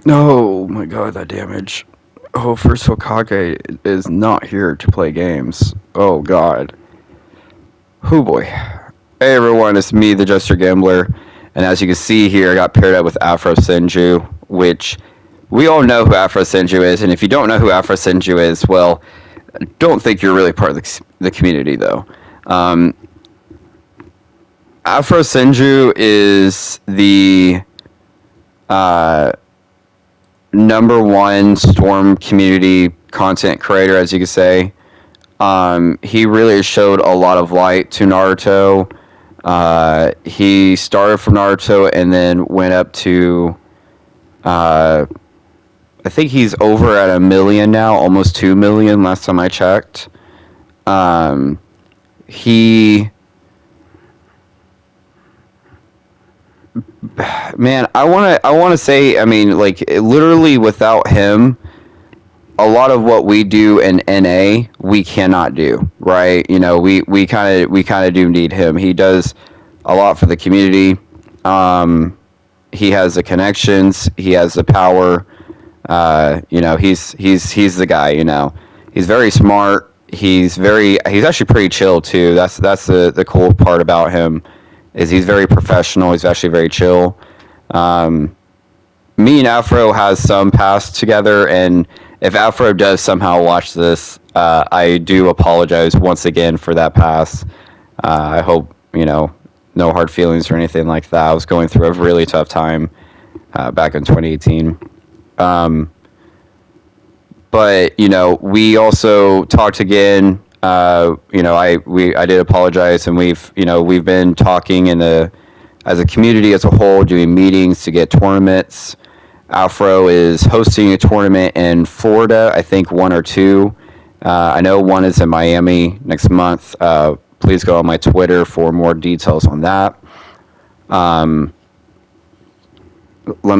Oh my god, that damage. Oh, first Hokage is not here to play games. Oh god. Oh boy. Hey everyone, it's me, the Jester Gambler. And as you can see here, I got paired up with AfroSenju, which we all know who AfroSenju is. And if you don't know who AfroSenju is, well, don't think you're really part of the community though. AfroSenju is the number one Storm community content creator, as you could say. He really showed a lot of light to Naruto. He started from Naruto and then went up to, I think he's over at 1 million now, almost 2 million last time I checked. He, man, I wanna say, I mean, like, literally without him, a lot of what we do in NA we cannot do, right? You know, we kind of do need him. He does a lot for the community. He has the connections. He has the power. You know, he's the guy. You know, he's very smart. He's actually pretty chill too. That's the cool part about him is he's very professional. He's actually very chill. Me and Afro has some past together, and if Afro does somehow watch this, I do apologize once again for that pass. I hope, you know, no hard feelings or anything like that. I was going through a really tough time back in 2018. But, you know, we also talked again. You know, I did apologize, and we've been talking as a community as a whole, doing meetings to get tournaments. Afro is hosting a tournament in Florida, I think one or two. I know one is in Miami next month. Please go on my Twitter for more details on that. Let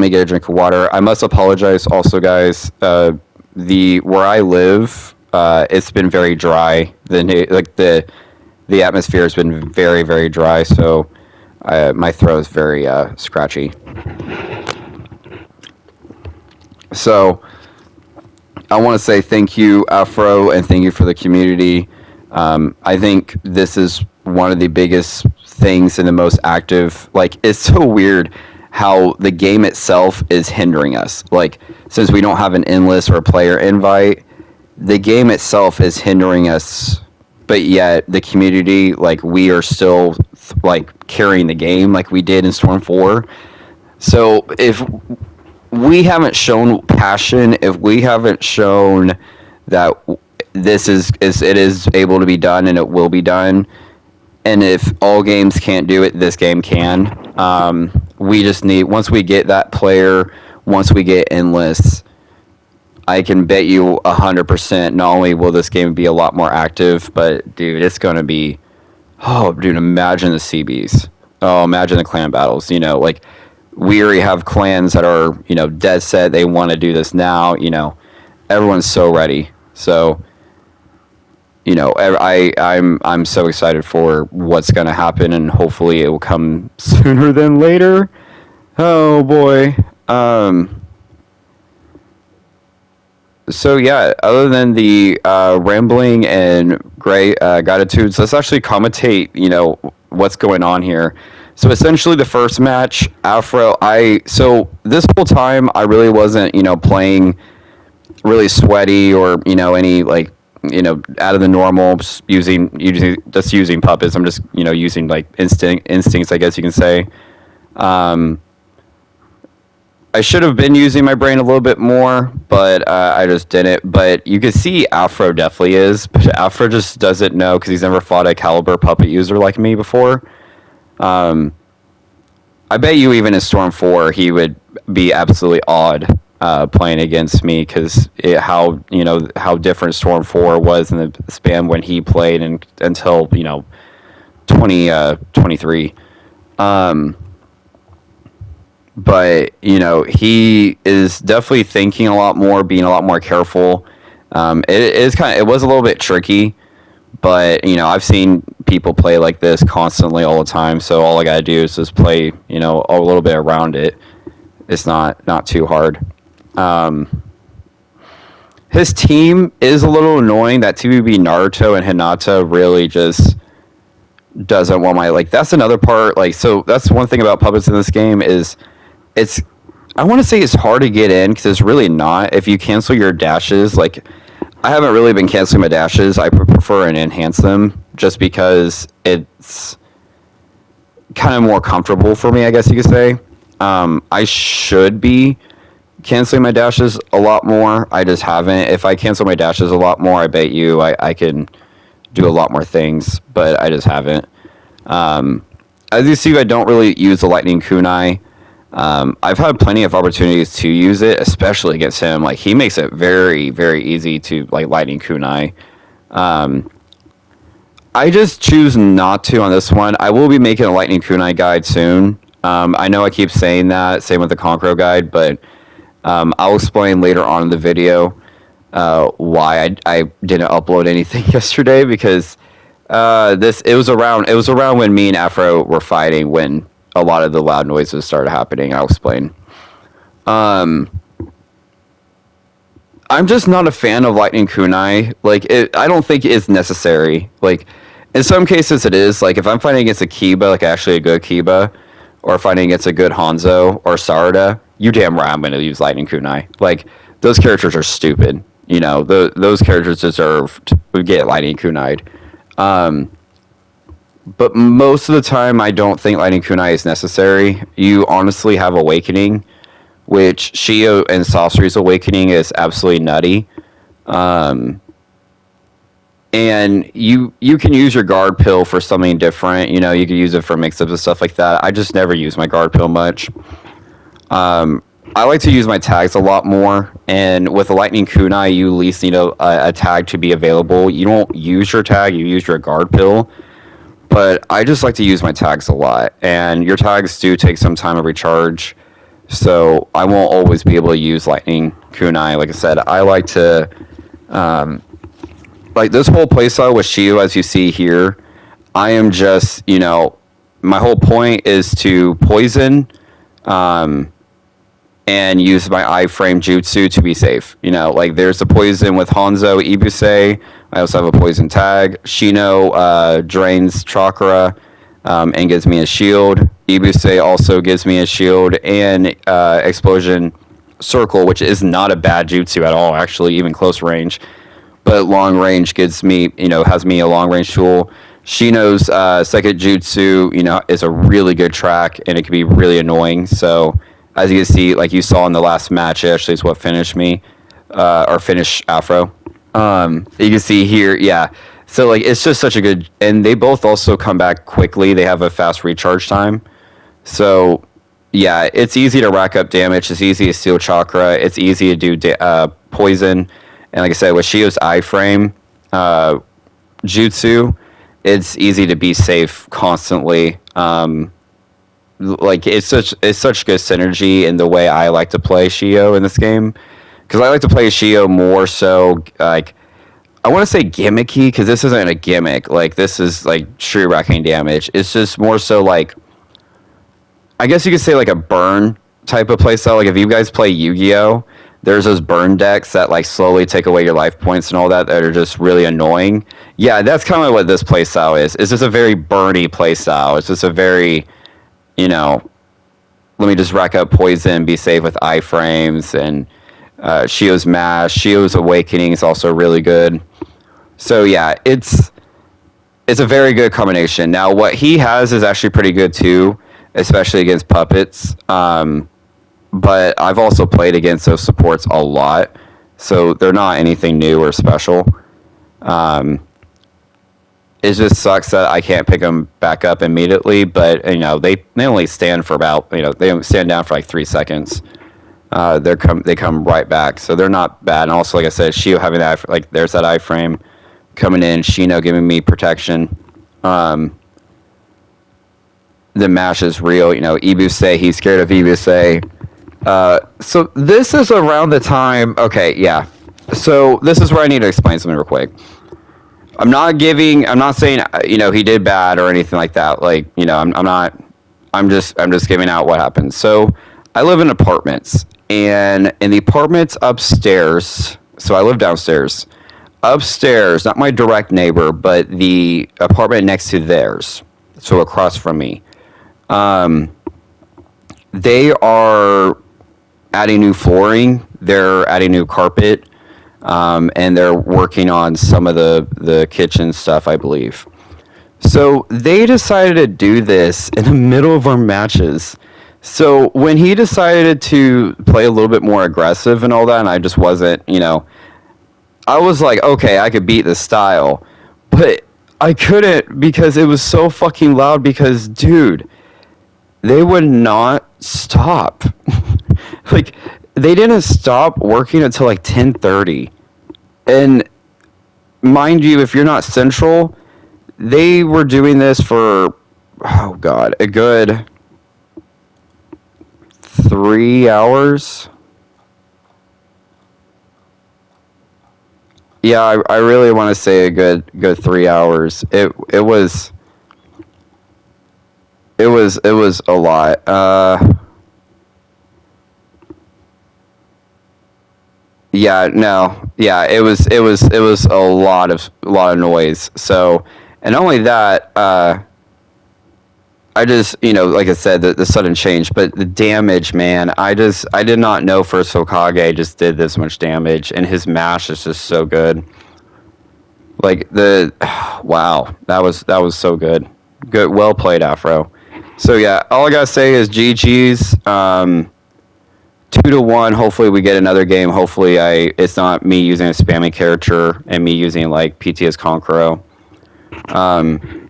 me get a drink of water. I must apologize also, guys. Where I live, it's been very dry. The atmosphere has been very, very dry, so my throat is very scratchy. So I want to say thank you, Afro, and thank you for the community. I think this is one of the biggest things and the most active. Like, it's so weird how the game itself is hindering us. Like, since we don't have an endless or a player invite, the game itself is hindering us. But yet the community, like, we are still like carrying the game like we did in Storm 4. So if we haven't shown passion, if we haven't shown that this is it is able to be done and it will be done, and if all games can't do it, this game can. We just need, once we get that player, once we get endless, I can bet you 100%. Not only will this game be a lot more active, but dude, it's gonna be. Oh, dude, imagine the CBs. Oh, imagine the clan battles. You know, like, we already have clans that are, you know, dead set. They want to do this now. You know, everyone's so ready. So, you know, I'm so excited for what's gonna happen, and hopefully it will come sooner than later. Oh boy. So yeah, other than the rambling and great gratitudes, let's actually commentate, you know, what's going on here. So essentially, the first match, so this whole time I really wasn't, you know, playing really sweaty or, you know, any, like, you know, out of the normal, just using puppets. I'm just, you know, using like instincts, I guess you can say. I should have been using my brain a little bit more, but I just didn't. But you can see Afro definitely is, but Afro just doesn't know because he's never fought a caliber puppet user like me before. I bet you even in Storm 4 he would be absolutely awed playing against me because how different Storm 4 was in the span when he played until, you know, 2023. But, you know, he is definitely thinking a lot more, being a lot more careful. It was a little bit tricky, but, you know, I've seen people play like this constantly all the time. So all I gotta do is just play, you know, a little bit around it. It's not too hard. His team is a little annoying. That TVB Naruto and Hinata really just doesn't want my like. That's another part. Like, so that's one thing about puppets in this game is it's. I want to say it's hard to get in because it's really not. If you cancel your dashes, like I haven't really been canceling my dashes. I prefer and enhance them just because it's kind of more comfortable for me, I guess you could say. I should be canceling my dashes a lot more. I just haven't. If I cancel my dashes a lot more, I bet you I can do a lot more things, but I just haven't. As you see, I don't really use the lightning kunai. I've had plenty of opportunities to use it, especially against him. Like he makes it very, very easy to like lightning kunai. I just choose not to on this one. I will be making a lightning kunai guide soon. I know I keep saying that, same with the Conqueror guide, but I'll explain later on in the video why I didn't upload anything yesterday because it was around when me and Afro were fighting when a lot of the loud noises started happening. I'll explain. I'm just not a fan of lightning kunai. Like I don't think it's necessary. Like in some cases it is. Like if I'm fighting against a Kiba, like actually a good Kiba, or fighting against a good Hanzo or Sarada, you damn right I'm going to use lightning kunai. Like those characters are stupid. You know, those characters deserve to get lightning kunai'd. But most of the time, I don't think lightning kunai is necessary. You honestly have awakening, which Shio and Sorcery's awakening is absolutely nutty. And you can use your guard pill for something different. You know, you can use it for mix-ups and stuff like that. I just never use my guard pill much. I like to use my tags a lot more, and with a lightning kunai, you at least need a tag to be available. You don't use your tag, you use your guard pill. But I just like to use my tags a lot, and your tags do take some time to recharge, so I won't always be able to use lightning kunai. Like I said, I like to like this whole playstyle with Shio, as you see here. I am just, you know, my whole point is to poison and use my iframe jutsu to be safe. You know, like there's the poison with Hanzo Ibuse. I also have a poison tag. Shino drains chakra and gives me a shield. Ibuse also gives me a shield and explosion circle, which is not a bad jutsu at all, actually, even close range. But long range gives me, you know, has me a long range tool. Shino's second jutsu, you know, is a really good track and it can be really annoying. So as you can see, like you saw in the last match, it actually is what finished me, or finished Afro. You can see here, yeah. So like it's just such a good, and they both also come back quickly. They have a fast recharge time. So yeah, it's easy to rack up damage. It's easy to steal chakra. It's easy to do poison. And like I said, with Shio's iframe jutsu, it's easy to be safe constantly. Like it's such good synergy in the way I like to play Shio in this game, because I like to play Shio more so like I want to say gimmicky, because this isn't a gimmick. Like this is like true racking damage. It's just more so like I guess you could say like a burn type of playstyle. Like if you guys play Yu-Gi-Oh, there's those burn decks that like slowly take away your life points and all that are just really annoying. Yeah, that's kind of what this playstyle is. It's just a very burny playstyle. It's just a very, you know, let me just rack up poison, be safe with iframes, and Shio's Mash. Shio's Awakening is also really good. So yeah, it's a very good combination. Now what he has is actually pretty good too, especially against puppets. But I've also played against those supports a lot, so they're not anything new or special. It just sucks that I can't pick them back up immediately, but you know they only stand for about, you know, they don't stand down for like 3 seconds. They come right back, so they're not bad. And also, like I said, Shio having that, like there's that iframe coming in, Shino giving me protection. The mash is real, you know. Ibuse, he's scared of Ibuse. So this is around the time. Okay, yeah. So this is where I need to explain something real quick. I'm not saying, you know, he did bad or anything like that. Like, you know, I'm just giving out what happened. So I live in apartments, and in the apartments upstairs, so I live downstairs. Upstairs, not my direct neighbor, but the apartment next to theirs, so across from me. Um, they are adding new flooring. They're adding new carpet, and they're working on some of the kitchen stuff, I believe. So they decided to do this in the middle of our matches. So when he decided to play a little bit more aggressive and all that, and I just wasn't, I was like, okay, I could beat this style, but I couldn't because it was so fucking loud. Because, dude, they would not stop. Like, they didn't stop working until like 10:30, and mind you, if you're not central, they were doing this for, oh god, a good 3 hours. Yeah, I really want to say a good 3 hours. It was a lot. Yeah, no, yeah, it was a lot of noise. So, and not only that, I just, like I said, the sudden change, but the damage, man. I did not know First Hokage just did this much damage, and his mash is just so good. Like wow, that was so good. Good, well played, Afro. So yeah, all I gotta say is GG's. 2-1. Hopefully we get another game. Hopefully it's not me using a spammy character and me using like PTS Conqueror. Um,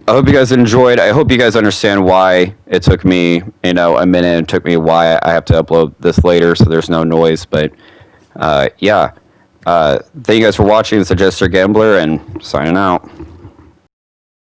I hope you guys enjoyed. I hope you guys understand why it took me, a minute. It took me why I have to upload this later, so there's no noise. But yeah, thank you guys for watching. It's a Jester Gambler, and signing out.